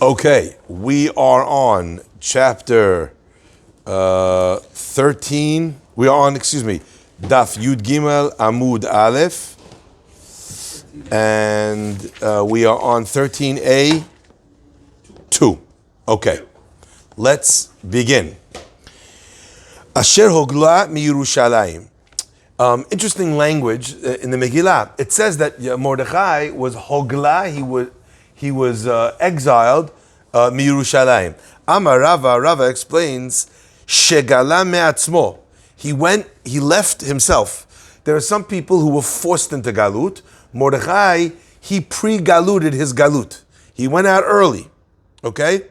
Okay, we are on chapter 13. We are on, Daf Yud Gimel Amud Aleph. And we are on 13a 2. Okay, let's begin. Asher Hogla mi Yerushalayim. Interesting language in the Megillah. It says that Mordechai was Hogla, he was exiled mi Yerushalayim. Amar Rava explains, Shegala me'atzmo. He left himself. There are some people who were forced into Galut. Mordechai, he pre-galuted his Galut. He went out early, okay?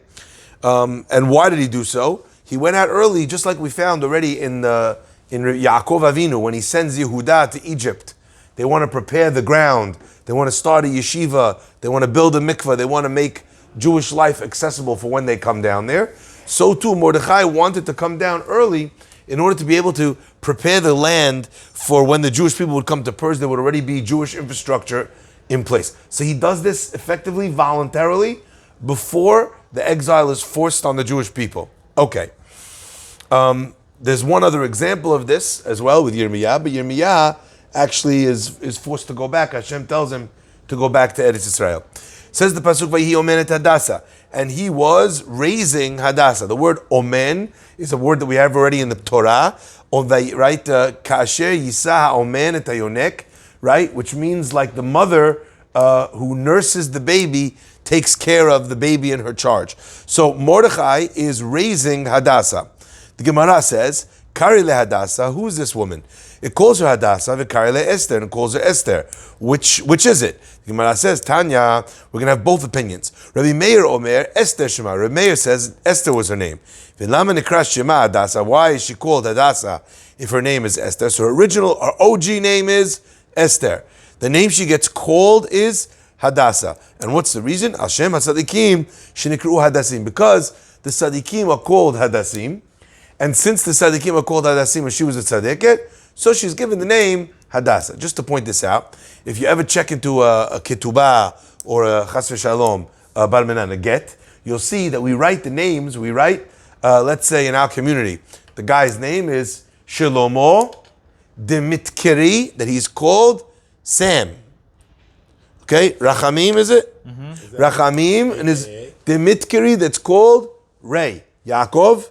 And why did he do so? He went out early, just like we found already in Yaakov Avinu, when he sends Yehuda to Egypt. They want to prepare the ground. They want to start a yeshiva. They want to build a mikveh. They want to make Jewish life accessible for when they come down there. So too, Mordechai wanted to come down early in order to be able to prepare the land for when the Jewish people would come to Persia. There would already be Jewish infrastructure in place. So he does this effectively, voluntarily, before the exile is forced on the Jewish people. Okay. There's one other example of this as well with Yirmiyah, but Yirmiyah actually is forced to go back. Hashem tells him to go back to Eretz Israel. Says the pasuk, "Vayihi omen et Hadassah," and he was raising Hadassah. The word omen is a word that we have already in the Torah. Right, kasher yisa omen et hayonek, right, which means like the mother who nurses the baby takes care of the baby in her charge. So Mordechai is raising Hadassah. The Gemara says, Kari le Hadassah, who is this woman? It calls her Hadassah, Vikari le Esther, and it calls her Esther. Which is it? The Gemara says, Tanya, we're going to have both opinions. Rabbi Meir Omer, Esther Shema. Rabbi Meir says Esther was her name. V'lama nikras Shema Hadassah. Why is she called Hadassah if her name is Esther? So her OG name is Esther. The name she gets called is Hadassah. And what's the reason? Hashem HaTzadikim shenikru Hadassim. Because the Tzadikim are called Hadassim. And since the Tzadikim are called Hadassim and she was a Tzadiket, so she's given the name Hadassah. Just to point this out, if you ever check into a Ketubah or a Chas v'Shalom, Bar Minan, a get, you'll see that we write the names, let's say in our community, the guy's name is Shlomo Dimitkiri, that he's called Sam. Okay, Rachamim is it? Mm-hmm. Rachamim, and his Dimitkiri that's called Ray. Yaakov,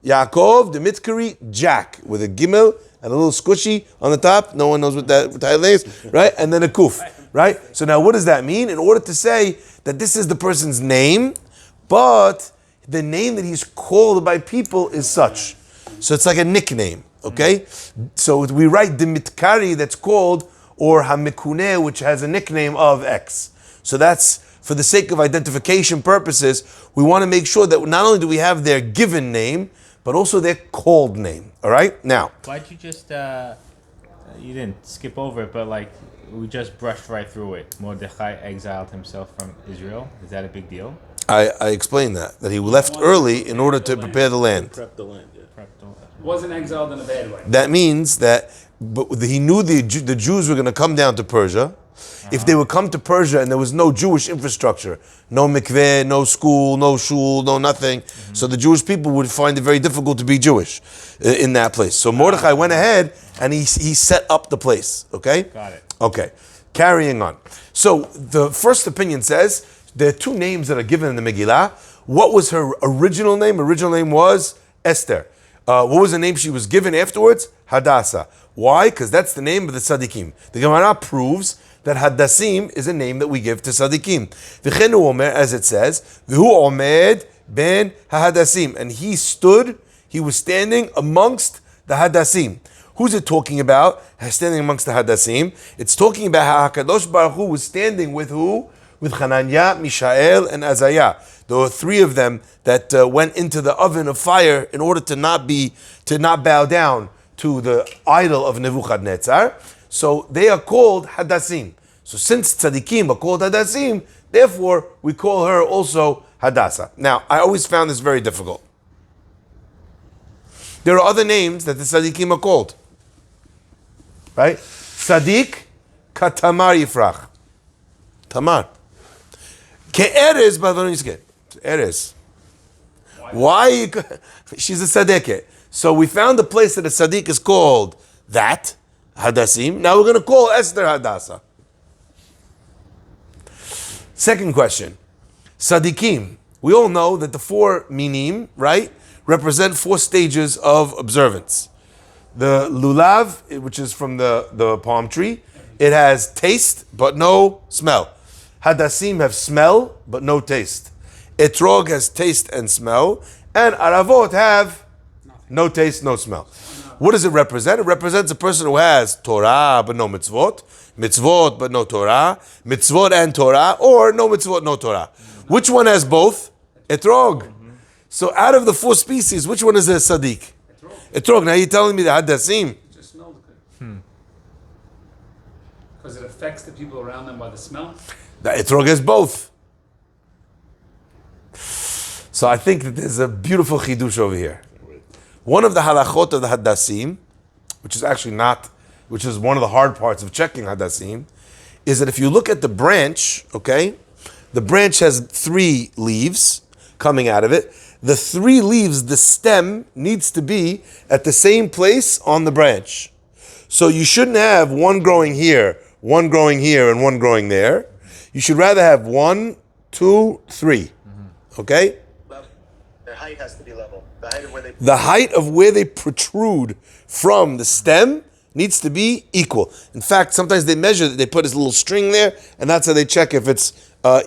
Dimitkiri, Jack, with a gimel and a little squishy on the top. No one knows what that title is, right? And then a kuf, right? So now what does that mean? In order to say that this is the person's name, but the name that he's called by people is such. So it's like a nickname, okay? So we write Dimitkari that's called, or Hamikune, which has a nickname of X. So that's, for the sake of identification purposes, we want to make sure that not only do we have their given name, but also their called name. All right? Now. Why'd you just, you didn't skip over it, but like, we just brushed right through it. Mordechai exiled himself from Israel. Is that a big deal? I explained that he left early in order to prepare the land. Prep the land, yeah. Wasn't exiled in a bad way. That means that he knew the Jews were going to come down to Persia. If they would come to Persia and there was no Jewish infrastructure, no mikveh, no school, no shul, no nothing, so the Jewish people would find it very difficult to be Jewish in that place. So Mordechai went ahead and he set up the place, okay? Got it. Okay, carrying on. So the first opinion says there are two names that are given in the Megillah. What was her original name? Original name was Esther. What was the name she was given afterwards? Hadassah. Why? Because that's the name of the Tzadikim. The Gemara proves that Hadassim is a name that we give to Tzadikim. V'chenu omer, as it says, v'hu omed ben ha'hadassim. And he was standing amongst the Hadassim. Who's it talking about? Standing amongst the Hadassim. It's talking about how HaKadosh Baruch Hu was standing with who? With Hananiah, Mishael, and Azariah. There were three of them that went into the oven of fire in order to not bow down to the idol of Nebuchadnezzar. So they are called Hadassim. So since Tzadikim are called Hadassim, therefore we call her also Hadassah. Now, I always found this very difficult. There are other names that the Tzadikim are called. Right? Tzadik, Katamar Yifrach. Tamar. Ke'erez b'advarim yizkeh. Eres. Why? She's a tzaddiket. So we found a place that a tzaddik is called that, Hadassim. Now we're going to call Esther Hadassah. Second question. Tzaddikim. We all know that the 4 minim, right, represent 4 stages of observance. The lulav, which is from the palm tree, it has taste but no smell. Hadassim have smell but no taste. Etrog has taste and smell. And aravot have no taste, no smell. What does it represent? It represents a person who has Torah but no mitzvot, mitzvot but no Torah, mitzvot and Torah, or no mitzvot, no Torah. Which one has both? Etrog. So out of the 4 species, which one is a tzaddik? Etrog. Now you're telling me the Hadassim. It just smells good. Because it affects the people around them by the smell. The Etrog has both. So I think that there's a beautiful chidush over here. One of the halachot of the Hadassim, which is one of the hard parts of checking Hadassim, is that if you look at the branch, okay, the branch has 3 leaves coming out of it. The 3 leaves, the stem needs to be at the same place on the branch. So you shouldn't have one growing here, one growing here, and one growing there. You should rather have 1, 2, 3. Okay? Their height has to be level. The height of where they protrude from the stem needs to be equal. In fact, sometimes they measure that they put this little string there, and that's how they check if it's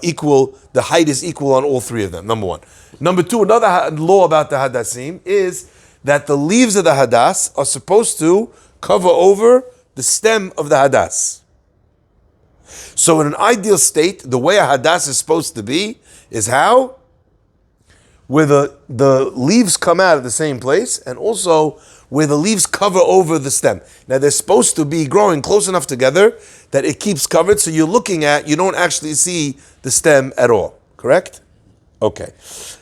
equal. The height is equal on all 3 of them. Number 1. Number 2, another law about the Hadassim is that the leaves of the Hadas are supposed to cover over the stem of the Hadas. So in an ideal state, the way a Hadas is supposed to be is how? Where the leaves come out of the same place, and also where the leaves cover over the stem. Now they're supposed to be growing close enough together that it keeps covered, so you don't actually see the stem at all. Correct? Okay.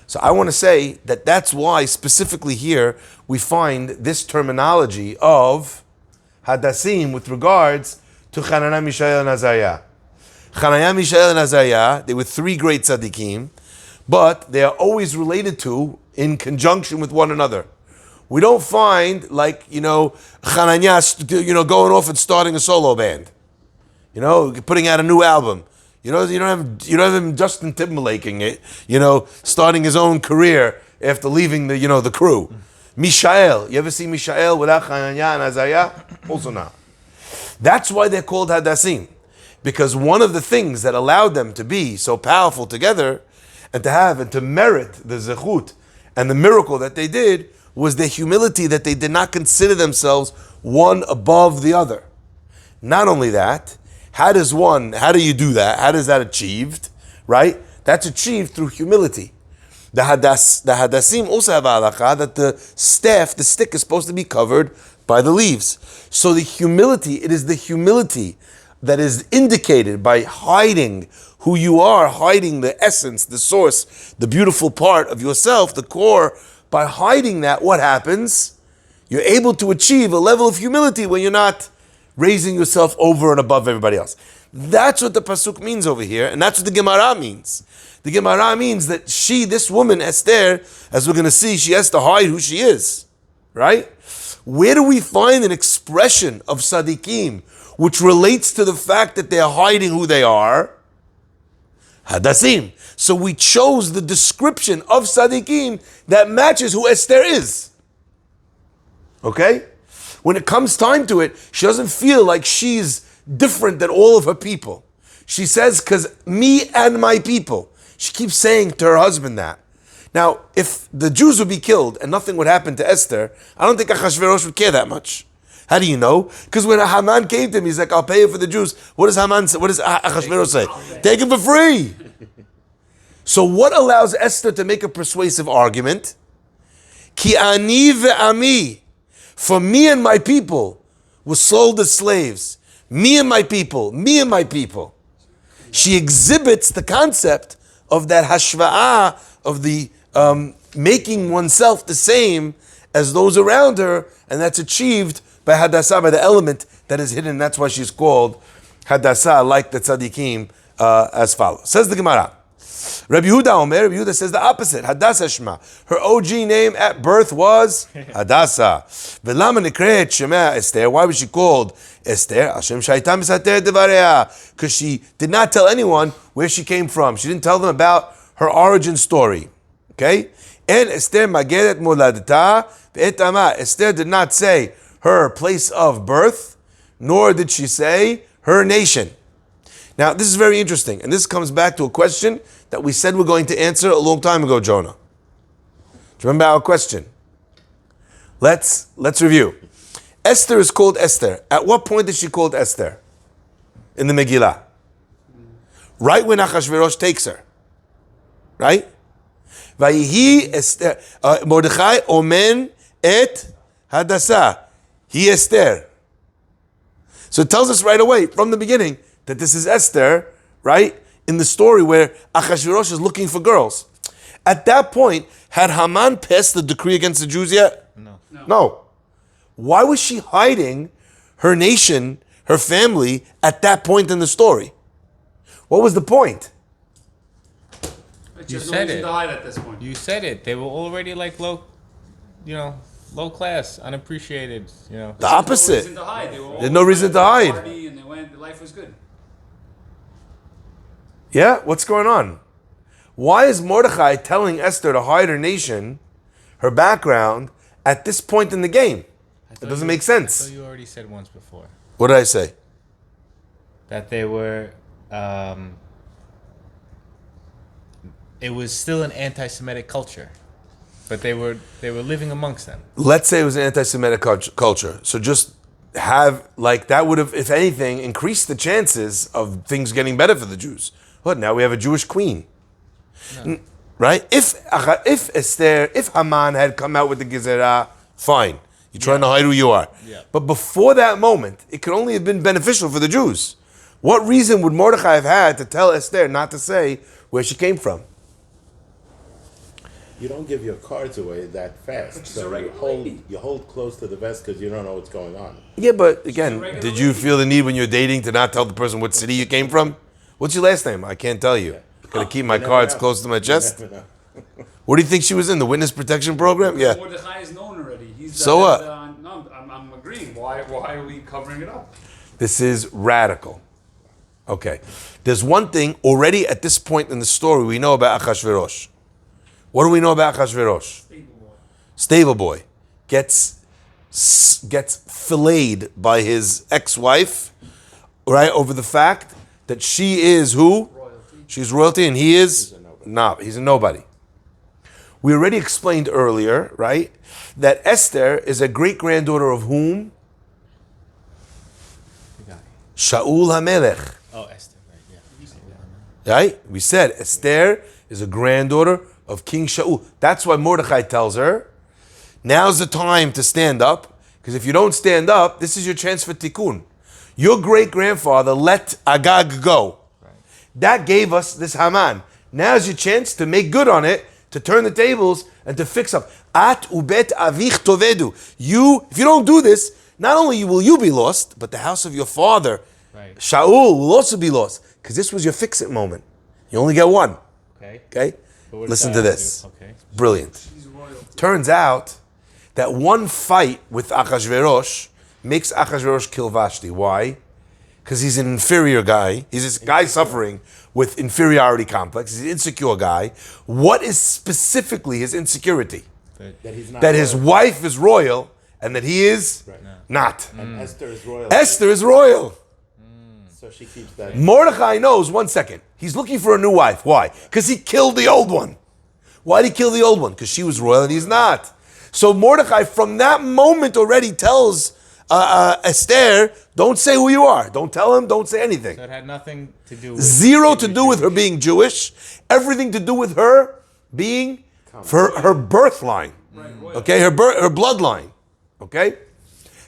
So I want to say that that's why specifically here we find this terminology of Hadassim with regards to Hananiah, Mishael, and Azariah. Hananiah, Mishael, and Azariah, they were 3 great tzaddikim, but they are always related to in conjunction with one another. We don't find Hananiah, going off and starting a solo band, putting out a new album. You don't have him Justin Timberlaking it, starting his own career after leaving the crew. Mishael, you ever see Mishael without Hananiah and Azariah? Also not. That's why they're called Hadassim, because one of the things that allowed them to be so powerful together and to merit the zechut and the miracle that they did was their humility, that they did not consider themselves one above the other. Not only that, how do you do that? How is that achieved? Right? That's achieved through humility. The Hadassim also have a halakha that the stick is supposed to be covered by the leaves. So it is the humility that is indicated by hiding who you are, hiding the essence, the source, the beautiful part of yourself, the core. By hiding that, what happens? You're able to achieve a level of humility when you're not raising yourself over and above everybody else. That's what the pasuk means over here, and that's what the Gemara means. The Gemara means that this woman, Esther, as we're going to see, she has to hide who she is, right? Where do we find an expression of tzaddikim which relates to the fact that they're hiding who they are? Hadassim. So we chose the description of tzaddikim that matches who Esther is. Okay? When it comes time to it, she doesn't feel like she's different than all of her people. She says, because me and my people. She keeps saying to her husband that. Now, if the Jews would be killed and nothing would happen to Esther, I don't think Achashverosh would care that much. How do you know? Because when Haman came to him, he's like, I'll pay you for the Jews. What does Achashverosh say? Take it for free. So what allows Esther to make a persuasive argument? Ki ani ve'ami. For me and my people were sold as slaves. Me and my people. Me and my people. She exhibits the concept of that hashva'ah, of the making oneself the same as those around her, and that's achieved by Hadassah, by the element that is hidden. That's why she's called Hadassah, like the tzaddikim, as follows. Says the Gemara, Rabbi Yehuda says the opposite. Hadassah Shema. Her OG name at birth was Hadassah. V'lama nikret Shema Esther. Why was she called Esther? Hashem shaitam misater devareha. Because she did not tell anyone where she came from. She didn't tell them about her origin story. Okay? And Esther mageret moladata ve'etama. Esther did not say her place of birth, nor did she say her nation. Now, this is very interesting, and this comes back to a question that we said we're going to answer a long time ago, Jonah. Do you remember our question? Let's review. Esther is called Esther. At what point is she called Esther? In the Megillah. Right when Achashverosh takes her. Right? Vayihi Esther, Mordechai omen et Hadassah. He Esther. So it tells us right away, from the beginning, that this is Esther, right? In the story where Achashverosh is looking for girls. At that point, had Haman passed the decree against the Jews yet? No. Why was she hiding her nation, her family, at that point in the story? What was the point? You said it. To hide at this point. You said it. They were already like low class, unappreciated. The opposite. There's no reason to hide. There's no reason to hide. Party and they went. Life was good. Yeah, what's going on? Why is Mordechai telling Esther to hide her nation, her background, at this point in the game? It doesn't make sense. I thought you already said once before. What did I say? That they were, it was still an anti-Semitic culture, but they were living amongst them. Let's say it was an anti-Semitic culture. So just have, that would have, if anything, increased the chances of things getting better for the Jews. What, now we have a Jewish queen. No. Right? If Haman had come out with the Gezerah, fine. You're trying to hide who you are. Yeah. But before that moment, it could only have been beneficial for the Jews. What reason would Mordechai have had to tell Esther not to say where she came from? You don't give your cards away that fast. So you hold close to the vest because you don't know what's going on. Yeah, but again, did you feel the need when you're dating to not tell the person what city you came from? What's your last name? I can't tell you. Gotta keep my cards close to my chest. What do you think she was in? The witness protection program? Yeah. Mordechai is known already. He's so what? No, I'm agreeing. Why are we covering it up? This is radical. Okay. There's one thing already at this point in the story we know about Achashverosh. What do we know about Achashverosh? Stable boy. Gets filleted by his ex-wife, right, over the fact that she is who? Royalty. She's royalty and he is? He's a nobody. We already explained earlier, right, that Esther is a great-granddaughter of whom? Shaul HaMelech. Oh, Esther, right, yeah. Right? We said Esther is a granddaughter of King Shaul. That's why Mordechai tells her, now's the time to stand up, because if you don't stand up, this is your chance for tikkun. Your great-grandfather let Agag go. Right. That gave us this Haman. Now's your chance to make good on it, to turn the tables, and to fix up. At ubet avich tovedu. If you don't do this, not only will you be lost, but the house of your father, right, Shaul, will also be lost. Because this was your fix-it moment. You only get one. Okay? Listen to this. Okay. Brilliant. Turns out that one fight with Achashverosh makes Achashverosh kill Vashti. Why? Because he's an inferior guy. He's this guy suffering with inferiority complex. He's an insecure guy. What is specifically his insecurity? That he's not that his wife is royal and that he is not. And Esther is royal. Esther is royal. So she keeps that. Mordechai knows, 1 second, he's looking for a new wife. Why? Because he killed the old one. Why did he kill the old one? Because she was royal and he's not. So Mordechai, from that moment already tells Esther, don't say who you are. Don't tell him, don't say anything. So it had nothing to do with... Zero to do with her being Jewish. Everything to do with her being her birth line. Okay, her bloodline. Okay?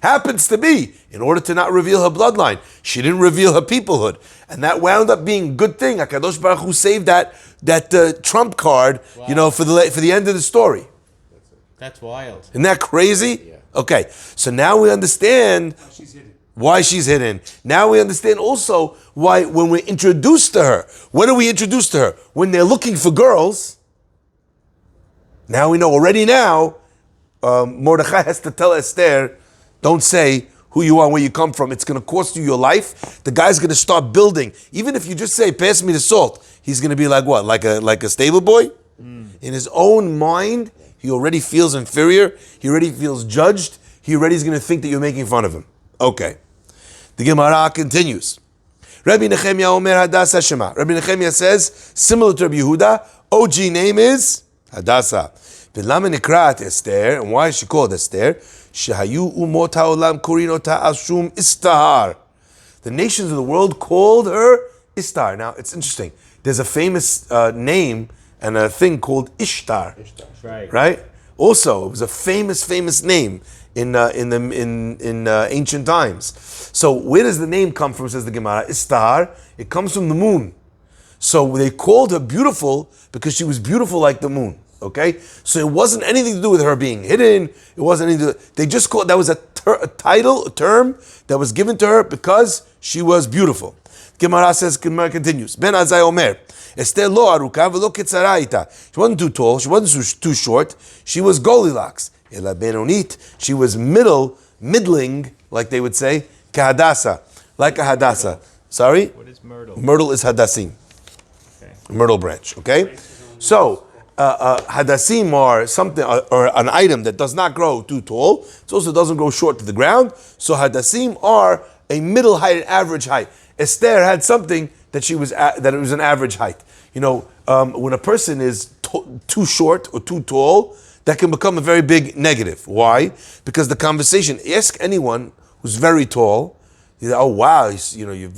Happens to be, in order to not reveal her bloodline, she didn't reveal her peoplehood. And that wound up being a good thing. HaKadosh Baruch Hu saved that trump card, for the end of the story. That's wild. Isn't that crazy? Yeah. Okay, so now we understand She's hidden. why she's hidden. Now we understand also why when we're introduced to her, when are we introduced to her? When they're looking for girls. Now we know already now, Mordechai has to tell Esther, don't say who you are, where you come from. It's going to cost you your life. The guy's going to start building. Even if you just say, pass me the salt, he's going to be like what? Like a stable boy? In his own mind, he already feels inferior. He already feels judged. He already is going to think that you're making fun of him. Okay. The Gemara continues. Rabbi Nechemia Omer Hadassah Shema. Rabbi Nechemia says, similar to Rabbi Yehuda, OG name is Hadassah. V'lama nikrat Esther, and why is she called Esther? Shehayu umot ha'olam korin ota al shum Istahar. The nations of the world called her Ishtar. Now, it's interesting. There's a famous name and a thing called Ishtar. Right? Also, it was a famous name in ancient times. So where does the name come from, says the Gemara? Ishtar. It comes from the moon. So they called her beautiful because she was beautiful like the moon. Okay? So it wasn't anything to do with her being hidden. It wasn't anything to do, they just called, that was a title, a term that was given to her because she was beautiful. Gemara says, Gemara continues. Ben Azai Omer, Esther lo aruka v'lo ketzara ita. She wasn't too tall, she wasn't too short, she was Goldilocks. Ela benonit, she was middling, like they would say, kahadasa, like a Hadassah. Sorry? What is myrtle? Myrtle is Hadassim. Okay. Myrtle branch, okay? So, Hadassim are something, or an item that does not grow too tall. It also doesn't grow short to the ground. So Hadassim are a middle height, an average height. Esther had something that she was that it was an average height. You know, when a person is too short or too tall, that can become a very big negative. Why? Because the conversation. Ask anyone who's very tall. Oh wow, you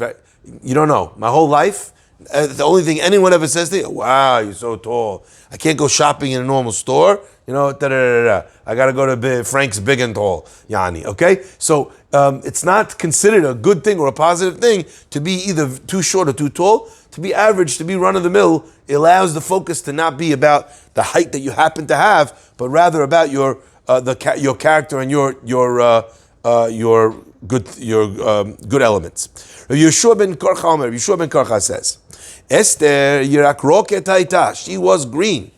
don't know. My whole life, the only thing anyone ever says to you, wow, you're so tall. I can't go shopping in a normal store. You know, I got to go to Frank's Big and Tall, Yani, okay? So it's not considered a good thing or a positive thing to be either too short or too tall. To be average, to be run-of-the-mill, it allows the focus to not be about the height that you happen to have, but rather about your character and your good elements. Yeshua ben Karcha says, Esther yirak roket haita. She was green.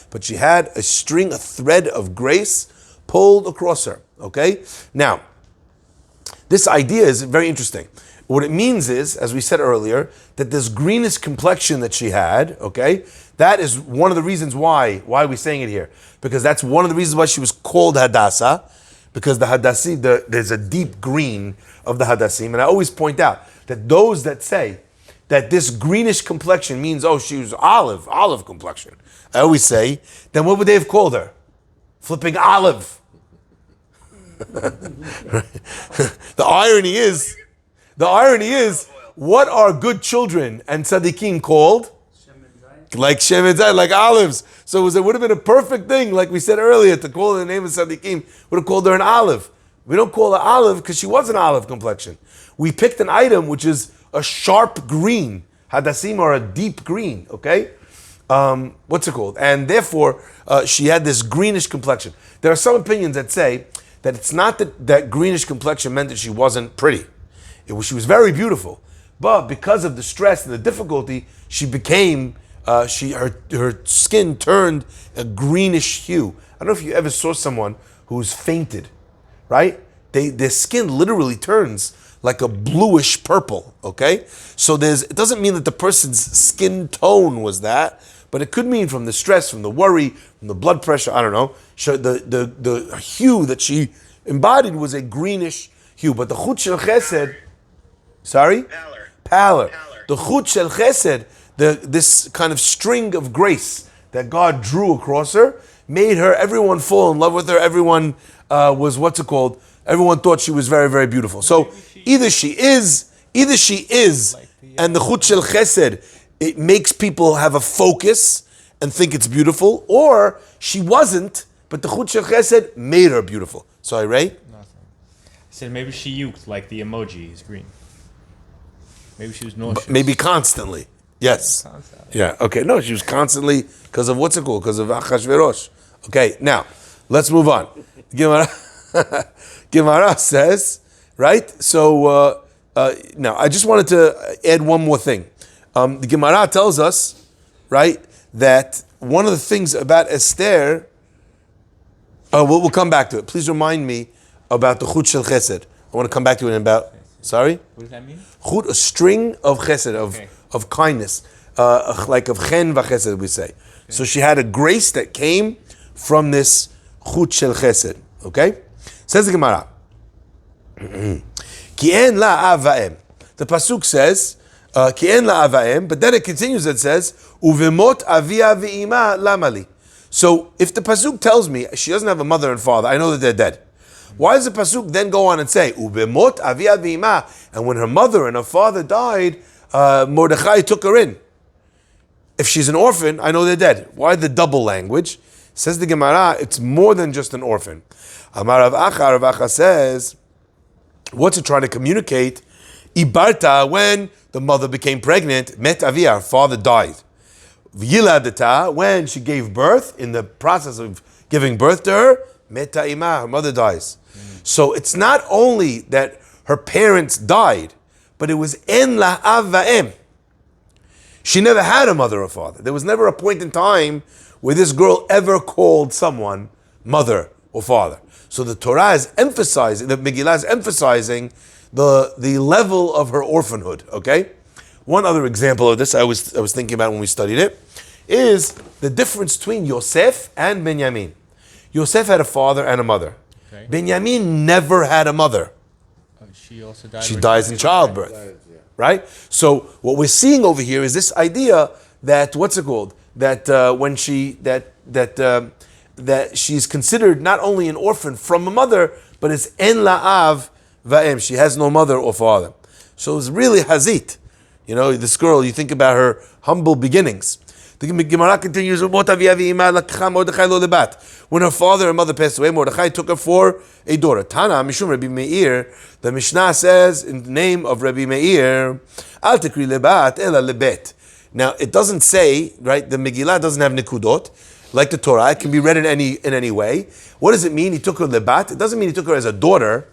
But she had a thread of grace pulled across her. Okay? Now, this idea is very interesting. What it means is, as we said earlier, that this greenish complexion that she had, okay, that is one of the reasons why we're saying it here. Because that's one of the reasons why she was called Hadassah, because the Hadassim, there's a deep green of the Hadassim. And I always point out that those that say that this greenish complexion means, oh, she was olive complexion. I always say, then what would they have called her? Flipping olive. The irony is, what are good children and tzaddikim called? Like Shem and Zayit, like olives. So it would have been a perfect thing, like we said earlier, to call her the name of tzaddikim, would have called her an olive. We don't call her olive because she was an olive complexion. We picked an item which is a sharp green. Hadassim are a deep green, okay? What's it called? And therefore, she had this greenish complexion. There are some opinions that say that it's not that greenish complexion meant that she wasn't pretty. She was very beautiful. But because of the stress and the difficulty, she became, her skin turned a greenish hue. I don't know if you ever saw someone who's fainted, right? Their skin literally turns like a bluish purple, okay? So it doesn't mean that the person's skin tone was that, but it could mean from the stress, from the worry, from the blood pressure, I don't know. The hue that she embodied was a greenish hue, but the chut shel chesed, sorry? Pallor. The chut shel chesed, this kind of string of grace that God drew across her, made her, everyone fall in love with her, everyone was, everyone thought she was very, very beautiful. So either she is, and the chut shel chesed, it makes people have a focus and think it's beautiful, or she wasn't, but the chut shel chesed made her beautiful. Sorry, Ray? Nothing. I said maybe she uked like the emoji is green. Maybe she was nauseous. Maybe constantly. Yes. Constantly. Yeah, okay. No, she was constantly, because of what's it called? Because of Achashverosh. Okay, now, let's move on. Gemara says, right? So now I just wanted to add one more thing. The Gemara tells us, right, that one of the things about Esther, we'll come back to it. Please remind me about the chut shel chesed. I want to come back to it in about, sorry? What does that mean? Chut, a string of chesed, Okay. of kindness, like of chen v'chesed, we say. Okay. So she had a grace that came from this chut shel chesed, okay? Says the Gemara, Ki en la ava'em. The pasuk says, Ki en la ava'em, but then it continues and says, Uvemot avia v'ima lamali. So if the pasuk tells me she doesn't have a mother and father, I know that they're dead. Why does the pasuk then go on and say, Uvemot avia v'ima, and when her mother and her father died, Mordechai took her in? If she's an orphan, I know they're dead. Why the double language? Says the Gemara, it's more than just an orphan. Amar Rav Acha says, what's it trying to communicate? Ibarta, when the mother became pregnant, met avia, her father died. V'yiladata, when she gave birth, in the process of giving birth to her, meta ima, her mother dies. So it's not only that her parents died, but it was en la ava'em. She never had a mother or father. There was never a point in time where this girl ever called someone mother or father. So the Torah is emphasizing, the Megillah is emphasizing the level of her orphanhood, okay? One other example of this I was thinking about when we studied it is the difference between Yosef and Benjamin. Yosef had a father and a mother. Okay. Benjamin never had a mother. She also died. She dies in childbirth, right? So what we're seeing over here is this idea that, what's it called? That when she, that she's considered not only an orphan from a mother, but it's en la'av va'em. She has no mother or father. So it's really hazit. You know, this girl, you think about her humble beginnings. The Gemara continues, when her father and mother passed away, Mordechai took her for a daughter. Tana, Mishum Rabbi Meir, the Mishnah says in the name of Rabbi Meir, Al tekri lebat ela lebet. Now, it doesn't say, right, the Megillah doesn't have nikudot, like the Torah. It can be read in any way. What does it mean? He took her lebat. It doesn't mean he took her as a daughter.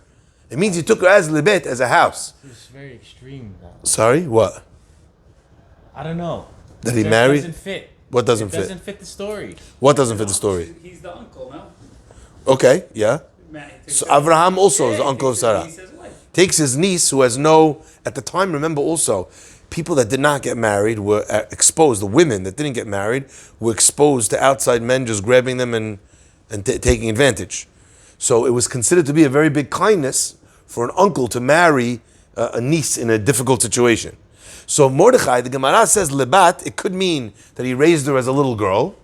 It means he took her as lebet, as a house. It's very extreme, though. Sorry, what? I don't know. That he It married? doesn't fit. What doesn't It fit? doesn't fit the story. What doesn't fit the story? He's the uncle, no? Okay, yeah. Man, he takes So care of- Abraham also is Yeah, the uncle of he Sarah. takes his wife. Takes his niece who has no, at the time, remember also, people that did not get married were exposed. The women that didn't get married were exposed to outside men just grabbing them and taking advantage. So it was considered to be a very big kindness for an uncle to marry a niece in a difficult situation. So Mordechai, the Gemara says lebat, it could mean that he raised her as a little girl,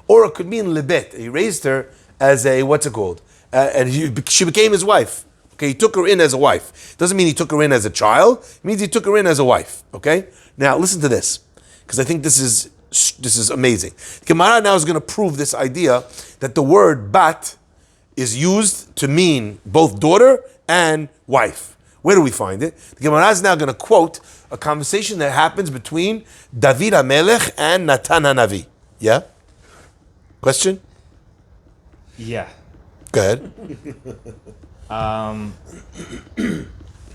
or it could mean lebet, he raised her as a, what's it called? And she became his wife. Okay, he took her in as a wife. Doesn't mean he took her in as a child, it means he took her in as a wife. Okay? Now listen to this, because I think this is amazing. The Gemara now is going to prove this idea that the word bat is used to mean both daughter and wife. Where do we find it? The Gemara is now going to quote a conversation that happens between David HaMelech and Natan HaNavi. Yeah? Question? Yeah. Go ahead.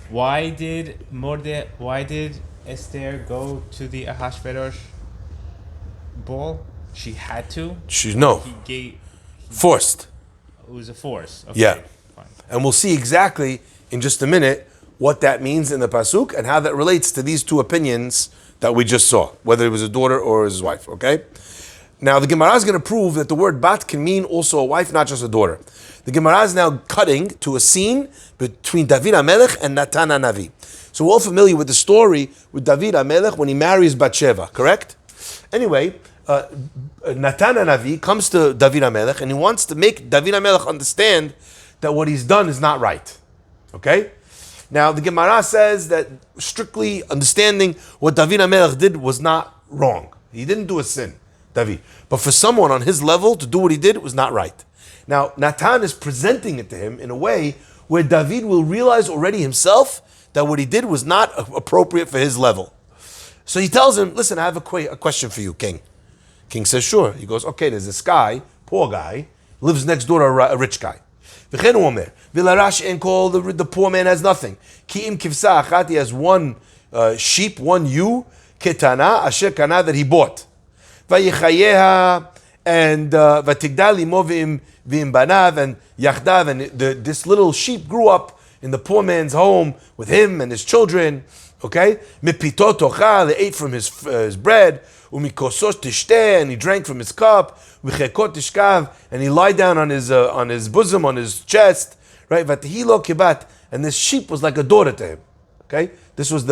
Why did Esther go to the Ahashverosh ball? She had to. No. He gave. Forced. It was a force. Okay, Yeah. fine. And we'll see exactly in just a minute what that means in the pasuk and how that relates to these two opinions that we just saw, whether it was a daughter or his wife, okay? Now the Gemara is going to prove that the word bat can mean also a wife, not just a daughter. The Gemara is now cutting to a scene between David HaMelech and Natan HaNavi. So we're all familiar with the story with David HaMelech when he marries Bathsheba, correct? Anyway, Natan HaNavi comes to David HaMelech and he wants to make David HaMelech understand that what he's done is not right, okay? Now, the Gemara says that strictly understanding what David HaMelech did was not wrong. He didn't do a sin, David. But for someone on his level to do what he did was not right. Now, Natan is presenting it to him in a way where David will realize already himself that what he did was not appropriate for his level. So he tells him, listen, I have a question for you, King. King says, sure. He goes, okay, there's this guy, poor guy, lives next door to a rich guy. V'chen hu omer. V'larash en kol, the poor man has nothing. Ki im kivsa achat, he has one sheep, one ewe, ketana, asher kana, that he bought. Vayichayeha, and vatigdal imo v'im banav, and yachdav, and this little sheep grew up in the poor man's home with him and his children. Okay? Mipitot ochal, they ate from his bread. Umikosos tishteh, and he drank from his cup. U'chekot tishkav, and he lied down on his bosom, on his chest. Right? Vatihilo kibat, and this sheep was like a daughter to him. Okay? This is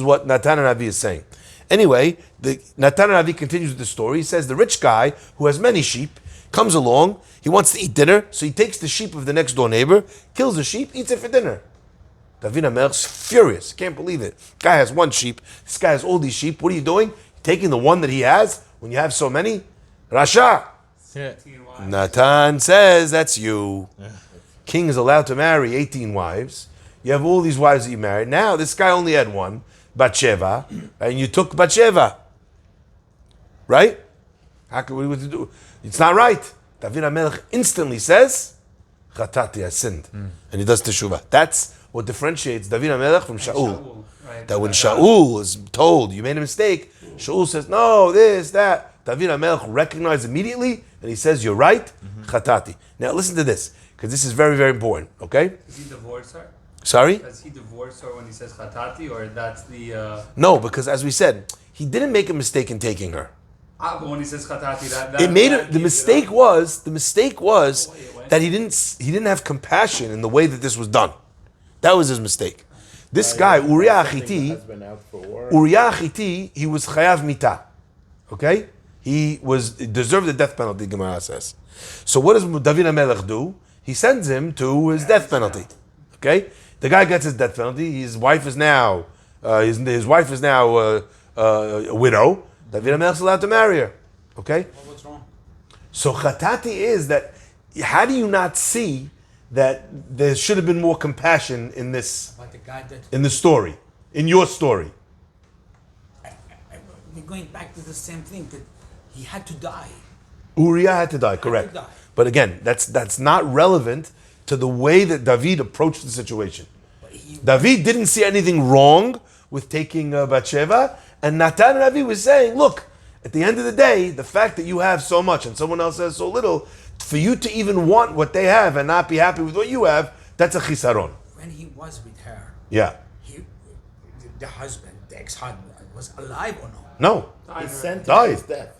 what Natan Hanavi is saying. Anyway, Natan Hanavi continues with the story. He says the rich guy who has many sheep comes along. He wants to eat dinner, so he takes the sheep of the next door neighbor, kills the sheep, eats it for dinner. David HaMelech's furious. Can't believe it. Guy has one sheep. This guy has all these sheep. What are you doing? Taking the one that he has when you have so many? Rasha. Natan says, that's you. King is allowed to marry 18 wives. You have all these wives that you married. Now, this guy only had one, Bathsheba, and you took Bathsheba. Right? How can we do? It's not right. David HaMelech instantly says, Chatati, I sinned. And he does teshuvah. That's what differentiates David HaMelech from Shaul. Right. That when Shaul is told, you made a mistake, Shaul says, no, this, that. David HaMelech recognizes immediately, and he says, you're right, Chatati. Now listen to this, because this is very, very important, okay? Does he divorce her? Sorry? Does he divorce her when he says Chatati, or that's the... No, because as we said, he didn't make a mistake in taking her. But when he says Chatati, The mistake was that he didn't have compassion in the way that this was done. That was his mistake. This guy, Uriah Achiti, he was chayav mita. Okay? He deserved the death penalty, Gemara says. So what does David HaMelech do? He sends him to his death penalty. Okay? The guy gets his death penalty. His wife is now a widow. David HaMelech is allowed to marry her. Okay? Well, what's wrong? So chatati is that, how do you not see that there should have been more compassion in this, About the guy that in the story, in your story? we're going back to the same thing, that he had to die. Uriah had to die, correct. die. But again, that's not relevant to the way that David approached the situation. David didn't see anything wrong with taking Bathsheba, and Natan Hanavi was saying, look, at the end of the day, the fact that you have so much and someone else has so little, for you to even want what they have and not be happy with what you have, that's a chisaron. When he was with her, Yeah. the husband, the ex-husband, was alive or no? No. He sent Died. his death.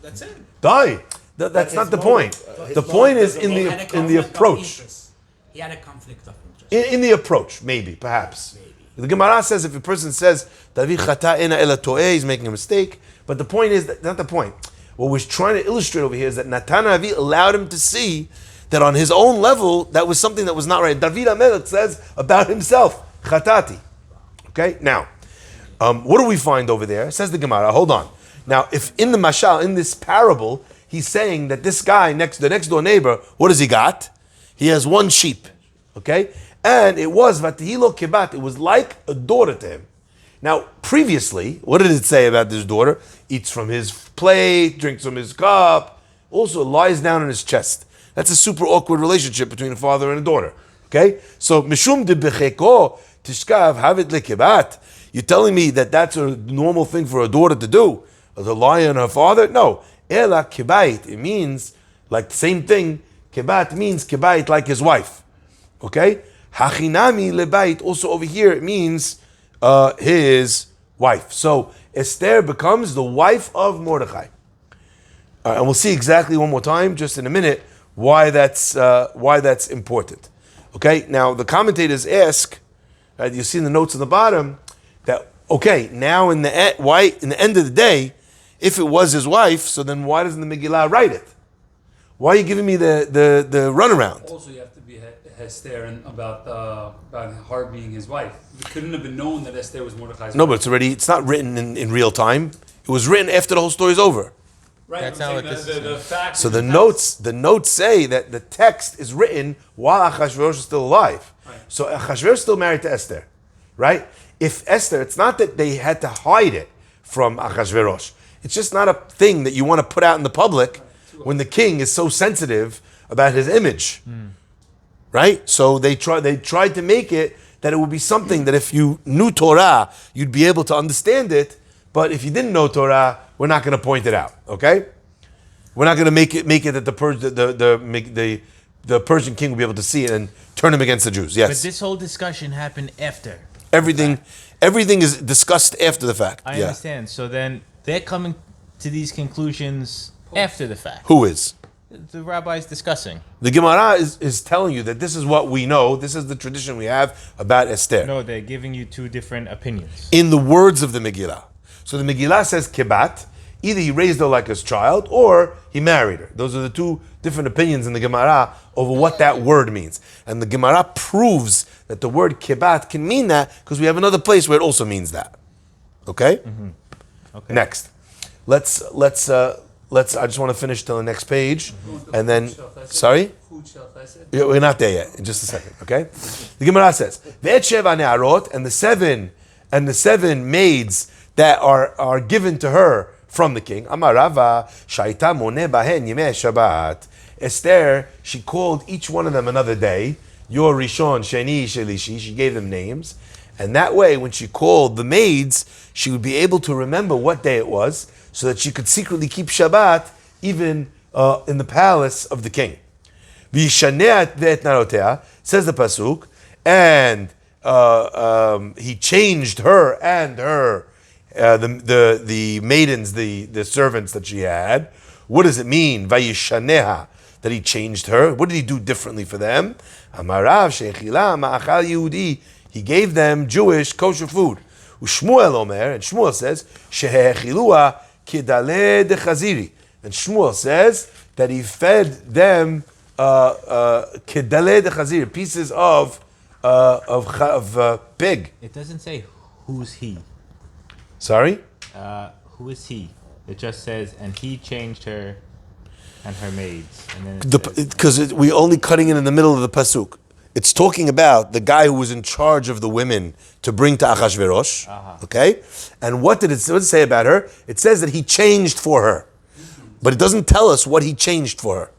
That's it. Die. That's not the point. The point is in He had a the conflict of approach. interest. He had a conflict of interest. In the approach, maybe, perhaps. The Gemara says if a person says David chata ena ela to'eh, he's making a mistake. But the point is that's not the point. What we're trying to illustrate over here is that Natan Hanavi allowed him to see that on his own level that was something that was not right. David HaMelech says about himself, chatati. Okay, now what do we find over there? Says the Gemara. Hold on. Now, if in the mashal, in this parable, he's saying that this guy the next door neighbor, what does he got? He has one sheep. Okay, and it was vatihilo kibat. It was like a daughter to him. Now, previously, what did it say about this daughter? Eats from his plate, drinks from his cup, also lies down on his chest. That's a super awkward relationship between a father and a daughter. Okay? So, mishum de becheko tishkav havit lekibat. You're telling me that that's a normal thing for a daughter to do? To lie on her father? No. Ela kibait. It means, like the same thing, kibat means kibait, like his wife. Okay? Hachinami lebait. Also over here, it means his wife. So Esther becomes the wife of Mordechai. And we'll see exactly one more time, just in a minute, why that's important. Okay, now the commentators ask, you see in the notes on the bottom, that okay, now in the end of the day, if it was his wife, so then why doesn't the Megillah write it? Why are you giving me the runaround? Also, you have to be Esther about her being his wife. It couldn't have been known that Esther was Mordechai's No, wife. but it's not written in real time. It was written after the whole story's over. Right, That's I'm not saying what this is the fact So that the notes say that the text is written while Achashverosh is still alive. Right. So Achashverosh is still married to Esther, right? If Esther, it's not that they had to hide it from Achashverosh. It's just not a thing that you want to put out in the public when the king is so sensitive about his image. right? So they tried to make it that it would be something that if you knew Torah, you'd be able to understand it. But if you didn't know Torah, we're not going to point it out. Okay, we're not going to make it that the Persian king will be able to see it and turn him against the Jews. Yes, But this whole discussion happened after. everything is discussed after the fact. I understand. So then they're coming to these conclusions after the fact. Who is? The rabbi's discussing. The Gemara is telling you that this is what we know. This is the tradition we have about Esther. No, they're giving you two different opinions. In the words of the Megillah. So the Megillah says kibat. Either he raised her like his child or he married her. Those are the two different opinions in the Gemara over what that word means. And the Gemara proves that the word kibat can mean that because we have another place where it also means that. Okay? Okay. Next. Let's I just want to finish till the next page. And then sorry? Yeah, we're not there yet. In just a second, okay? The Gemara says, "Ve'et sheva ne'arot," and the seven maids that are given to her from the king. Amar Rava, Shaita moneh bahen yemei Shabbat. Esther, she called each one of them another day. Yor Rishon, Sheni, Shelishi. She gave them names. And that way, when she called the maids, she would be able to remember what day it was, so that she could secretly keep Shabbat even in the palace of the king. V'yishaneat ve'et narotea, says the pasuk, and he changed her and the maidens, the servants that she had. What does it mean? Vayishaneha, that he changed her. What did he do differently for them? Amarav shechila ma'achal Yehudi. He gave them Jewish kosher food. Ushmuel omer, and Shmuel says shehechilua kidale de chaziri. And Shmuel says that he fed them kidale de chaziri, pieces of pig. It doesn't say who's he. Sorry? Who is he? It just says, and he changed her and her maids. And then Because we're only cutting it in the middle of the pasuk. It's talking about the guy who was in charge of the women to bring to Achashverosh. Okay? And what did it say about her? It says that he changed for her. But it doesn't tell us what he changed for her.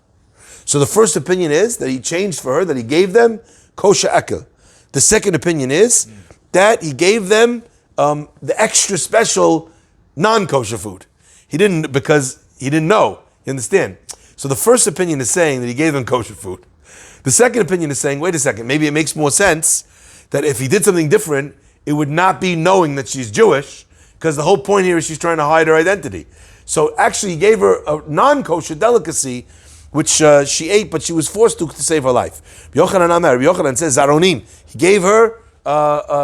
So the first opinion is that he changed for her, that he gave them kosher ekel. The second opinion is that he gave them the extra special non-kosher food. He didn't, because he didn't know. You understand? So the first opinion is saying that he gave them kosher food. The second opinion is saying, wait a second, maybe it makes more sense that if he did something different, it would not be knowing that she's Jewish, because the whole point here is she's trying to hide her identity. So actually he gave her a non-kosher delicacy, which she ate, but she was forced to save her life. Yochanan says, Zaronim. He gave her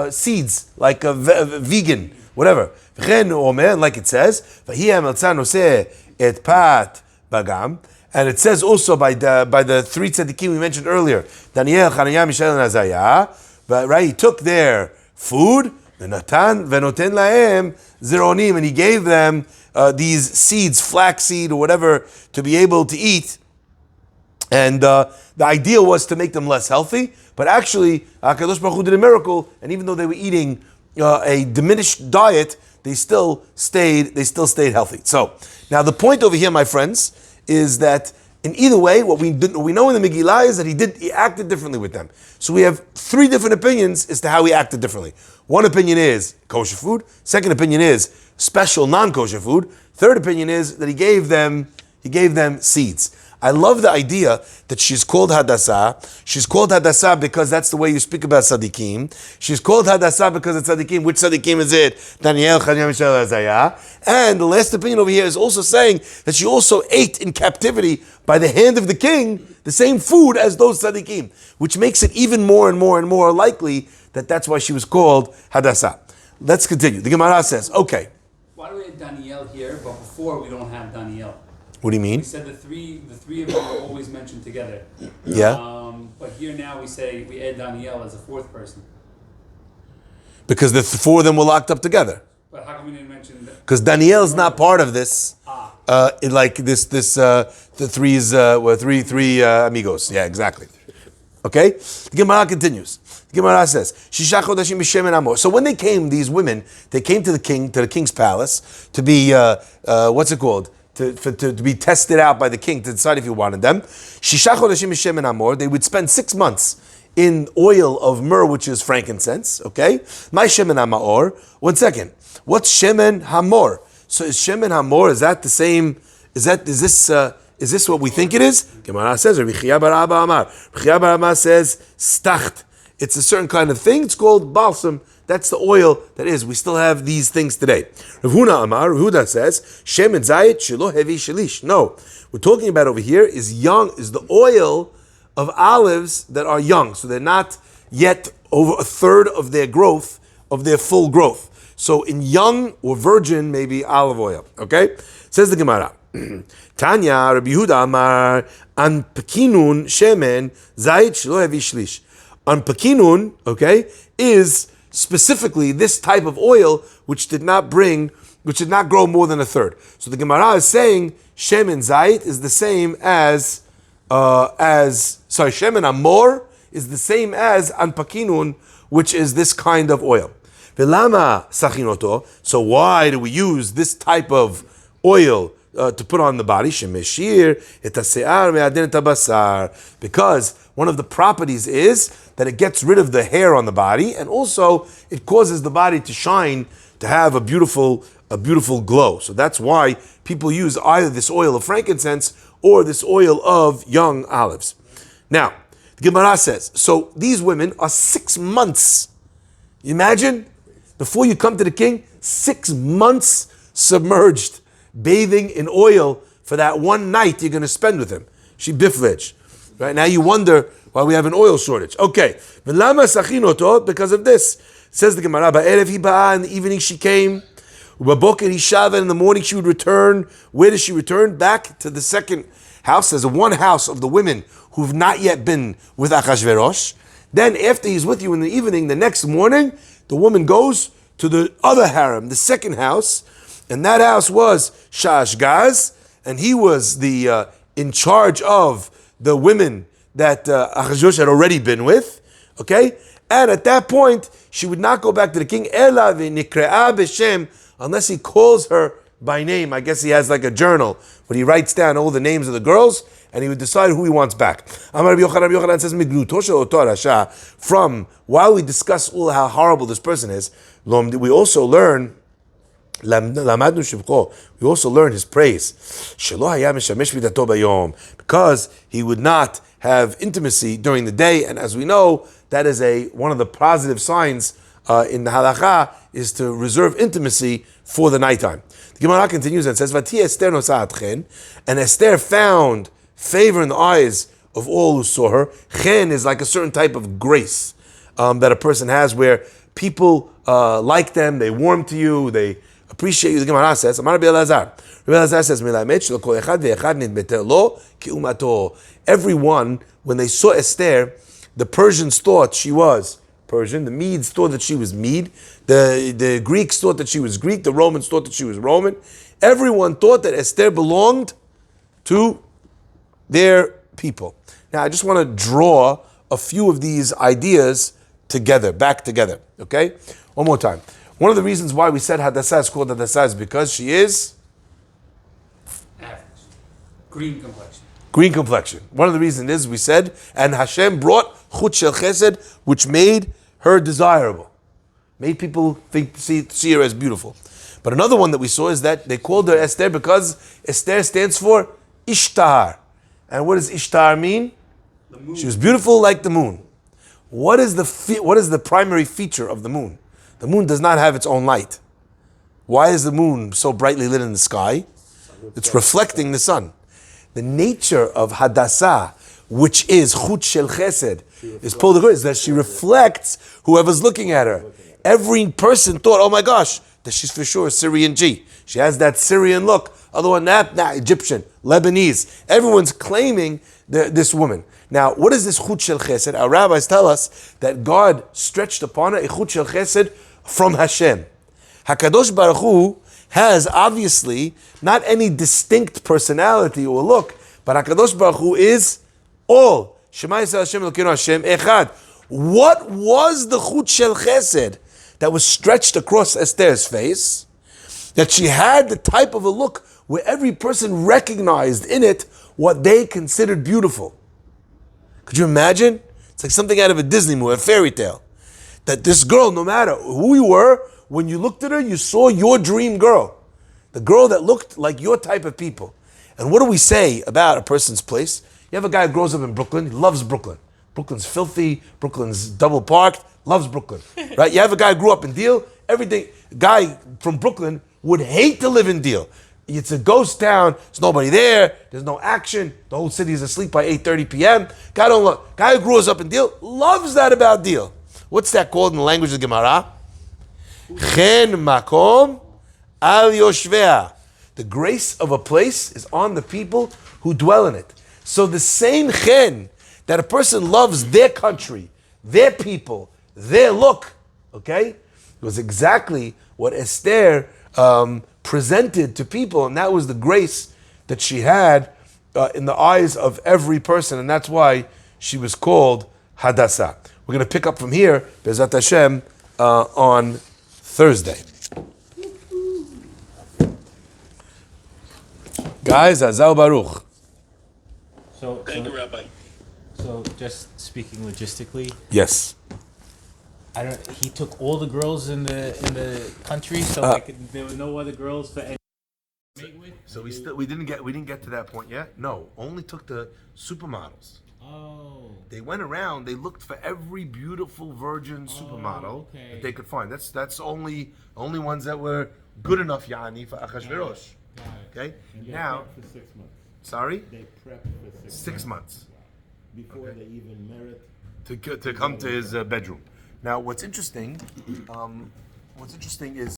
seeds, like a vegan, whatever. And like it says, et pat bagam. And it says also by the three tzaddikim we mentioned earlier, Daniel, Hananiah, Mishael, and Azariah, but right, he took their food, v'noten lahem zeronim, and he gave them these seeds, flaxseed or whatever, to be able to eat. And the idea was to make them less healthy, but actually, HaKadosh Baruch Hu did a miracle, and even though they were eating a diminished diet, they still stayed healthy. So, now the point over here, my friends, is that in either way, what we know in the Megillah is that he acted differently with them. So we have three different opinions as to how he acted differently. One opinion is kosher food. Second opinion is special non-kosher food. Third opinion is that he gave them seeds. I love the idea that she's called Hadassah. She's called Hadassah because that's the way you speak about Tzaddikim. She's called Hadassah because it's Tzaddikim. Which Tzaddikim is it? Daniel, Hananiah, Mishael, Azariah. And the last opinion over here is also saying that she also ate in captivity by the hand of the king the same food as those Tzaddikim, which makes it even more and more and more likely that that's why she was called Hadassah. Let's continue. The Gemara says, okay. Why do we have Daniel here, but before we don't have Daniel? What do you mean? We said the three of them are always mentioned together. Yeah. But here now we add Daniel as a fourth person. Because the four of them were locked up together. But how come we didn't mention that? Because Daniel's not part of this. Like the three amigos. Yeah, exactly. Okay? The Gemara continues. The Gemara says, Shisha chodashim b'shem and Amor. So when they came, these women, they came to the king's palace to be, what's it called? to be tested out by the king to decide if he wanted them. Shisha chodeshim shemen hamor. They would spend 6 months in oil of myrrh, which is frankincense. Okay, my shemen hamor. 1 second. What's shemen hamor? So is shemen hamor? Is that the same? Is this what we think it is? Gemara says, Rabbi Chiya bar Abba Amar. Rabbi Chiya bar Abba says, stacht. It's a certain kind of thing. It's called balsam. That's the oil that is. We still have these things today. Rav Huna Amar, Rav Huda says, shemen zayit shelo hevi shelish. No, we're talking about over here is the oil of olives that are young. So they're not yet over a third of their growth, of their full growth. So in young or virgin, maybe olive oil. Okay? Says the Gemara. Tanya, Rabbi Yehuda Amar, an pekinun shemen zayit shelo hevi shlish. An pekinun, okay, is specifically this type of oil which did not grow more than a third. So the Gemara is saying shemen zayit is the same as shemen amor is the same as an pekinun, which is this kind of oil. Velama sachinoto. So why do we use this type of oil to put on the body? Shemeshir et hase'ar me'adin et habasar. Because one of the properties is that it gets rid of the hair on the body, and also it causes the body to shine, to have a beautiful glow. So that's why people use either this oil of frankincense or this oil of young olives. Now, the Gemara says, so these women are 6 months. You imagine? Before you come to the king, 6 months submerged, bathing in oil for that one night you're going to spend with him. She biflej. Right now you wonder why we have an oil shortage. Okay. Because of this. Says the Gemara, in the evening she came, and in the morning she would return. Where does she return? Back to the second house. There's one house of the women who've not yet been with Achashverosh. Then after he's with you in the evening, the next morning, the woman goes to the other harem, the second house, and that house was Shashgaz, and he was the in charge of the women that Achashverosh had already been with, okay? And at that point, she would not go back to the king, Ela v'nikre'a b'shem, unless he calls her by name. I guess he has like a journal where he writes down all the names of the girls, and he would decide who he wants back. Amar Rabbi Yochanan says, from, while we discuss all how horrible this person is, we also learn his praise. Because he would not have intimacy during the day, and as we know, that is one of the positive signs in the halakha is to reserve intimacy for the nighttime. The Gemara continues and says, and Esther found favor in the eyes of all who saw her. Chen is like a certain type of grace that a person has where people like them, they warm to you, they appreciate you. The Gemara says, Rabbi Elazar says, everyone, when they saw Esther, the Persians thought she was Persian, the Medes thought that she was Mede, the Greeks thought that she was Greek, the Romans thought that she was Roman. Everyone thought that Esther belonged to their people. Now, I just want to draw a few of these ideas back together, okay? One more time. One of the reasons why we said Hadassah is called Hadassah is because she is average. Green complexion. One of the reasons is we said, and Hashem brought Chut Shel Chesed, which made her desirable. Made people see her as beautiful. But another one that we saw is that they called her Esther because Esther stands for Ishtar. And what does Ishtar mean? The moon. She was beautiful like the moon. What is the primary feature of the moon? The moon does not have its own light. Why is the moon so brightly lit in the sky? It's reflecting the sun. The nature of Hadassah, which is Chut Shel Chesed, is that she reflects whoever's looking at her. Every person thought, oh my gosh, that she's for sure a Syrian G. She has that Syrian look. Other one, Egyptian, Lebanese. Everyone's claiming this woman. Now, what is this Chut Shel Chesed? Our rabbis tell us that God stretched upon her a Chut Shel Chesed from Hashem. HaKadosh Baruch Hu has obviously not any distinct personality or look, but HaKadosh Baruch Hu is all. Shema Yisrael Hashem Elokeinu Hashem Echad. What was the Chut Shel Chesed that was stretched across Esther's face, that she had the type of a look where every person recognized in it what they considered beautiful. Could you imagine? It's like something out of a Disney movie, a fairy tale. That this girl, no matter who you were, when you looked at her, you saw your dream girl. The girl that looked like your type of people. And what do we say about a person's place? You have a guy who grows up in Brooklyn, he loves Brooklyn. Brooklyn's filthy, Brooklyn's double parked, loves Brooklyn. Right? You have a guy who grew up in Deal, everything, guy from Brooklyn would hate to live in Deal. It's a ghost town, there's nobody there, there's no action, the whole city is asleep by 8:30 p.m. Guy who grows up in Deal loves that about Deal. What's that called in the language of the Gemara? Chen makom al yoshvea. The grace of a place is on the people who dwell in it. So the same chen that a person loves their country, their people, their look, okay? It was exactly what Esther presented to people, and that was the grace that she had in the eyes of every person, and that's why she was called Hadassah. We're going to pick up from here, Bezat Hashem, on Thursday. Guys, Azal Baruch. Thank you, Rabbi. So just speaking logistically, Yes. he took all the girls in the country, so there were no other girls for any. So we didn't get to that point yet. No, only took the supermodels. Oh. They went around. They looked for every beautiful virgin supermodel that they could find. That's only ones that were good enough, Yani, for Achashverosh. Okay. Now, for 6 months. sorry, They prepped for 6 months before they even merit. to come to his bedroom. Now, what's interesting is